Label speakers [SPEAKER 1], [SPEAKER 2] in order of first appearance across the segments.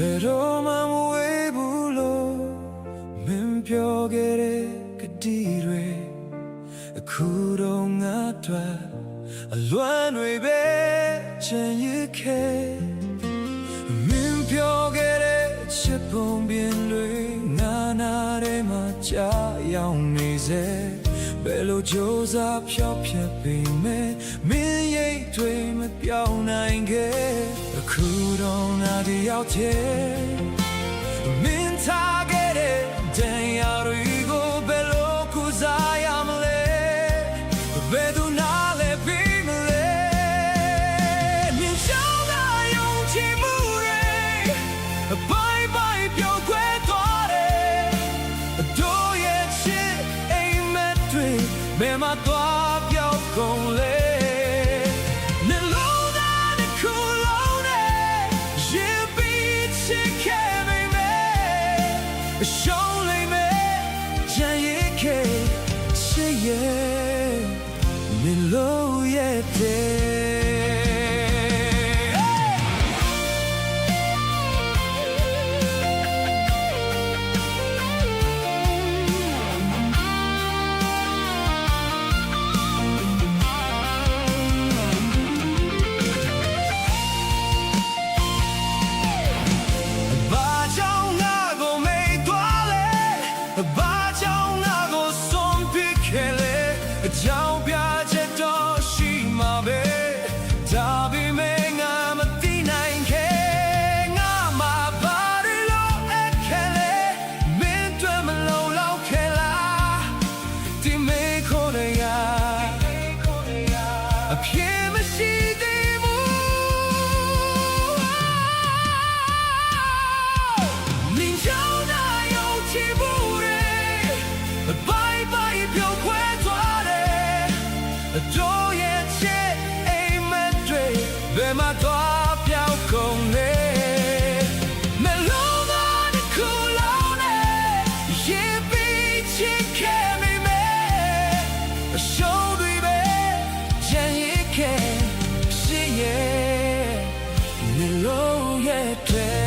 [SPEAKER 1] ယ်တော့မှမဝေးဘူးလို့မင်းပြောခဲ့တဲ့ကတိတွေအခုတော့ငါတို့အလွမ်းတွေပဲချင်ရခဲ့မင်းပြောခဲ့တဲ့ချစ်ပုံပြင်တွေငါနာထဲမှာကြာရောက်နေစေဘယ်လိုကြိုးစားဖြောဖြတ်ပြီးမဲ့မင်းရိတ်တွေမပြောင်းနိုင်ခဲ့အခုတော့ငါတယောက်တည်းမင်းထားခဲ့တဲ့တရားတွေကိုဘယ်လိုကုစားရမလဲဘယ်သူနားလဲပြီးမလဲမြင်ရှောင်းတာယုံကြည်မှုတွေဘိုင်ဘိုင်ပြောင်းခွဲသွားတယ်တို့ရဲ့ချစ်အိမ်မက်တွေဘယ်မှာသွားပြောင်းကုန်လဲနှလုံးသားတစ်ခုလုံးနဲ့ရင်ပြီးချစ်ခဲ့မိမယ်ရှုံးလိမ့်မယ်ကြံရည်ခဲ့ချစ်ရဲ့နှလုံးရဲ့တဲ့ဘာကြောင့်ငါကိုဆုံးဖြတ်ခဲ့လဲအကြောင်းပြချက်တော့ရှိမှာပဲဒါပေမဲ့ငါမသိနိုင်ခဲ့ငါမှာဘာလို့အခက်လဲမင်းတို့မလုံလောက်ခဲ့လားဒီမေခေါ်နေရအဖြစ်မရှိသေးဘူးနင်ကြောင့်သာယုံကြည်မှုဘိုင်ဘိုင်ပြောင်းခွဲသွားတယ်တို့ရဲ့ချစ်အိမ်မက်တွေဘယ်မှာသွားပြောင်းကုန်လဲမလုံးသားတစ်ခုလုံးနဲ့ရင်ပြီးချစ်ခဲ့မိမယ်အရှုံးတွေပဲကြံရည်ခဲ့ရှိရဲ့နှလုံးရဲ့တဲ့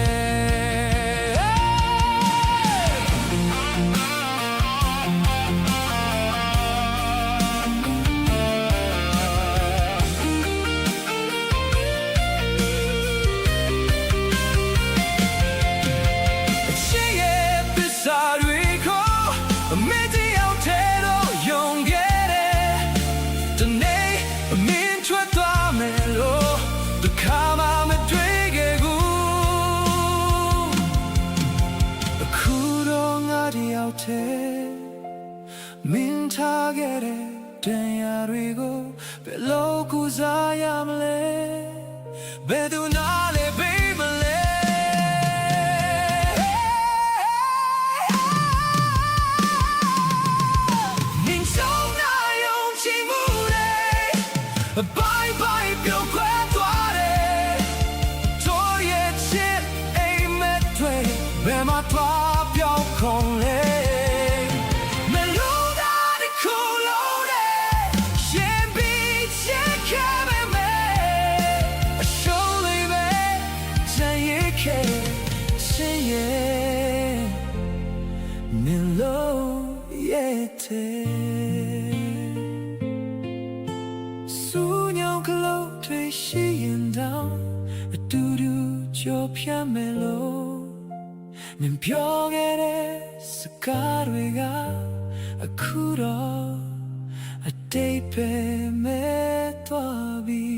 [SPEAKER 1] မင်းထားခဲ့တဲ့တရားတွေကိုဘယ်လိုကုစားရမလဲဘယ်သူနားလဲပေးမလဲနင်ဆုံးနာယုံကြည်မှုတွေဘိုင်ဘိုင်ပြောင်းခွဲသွားတယ်တို့ရဲ့ချစ်အိမ်မက်တွေဘယ်မှာသွားပြောင်းကုန်လဲ苏鸟可露对西烟当，嘟嘟就偏没路。您飘给的是卡瑞嘎，哭到得被没多比。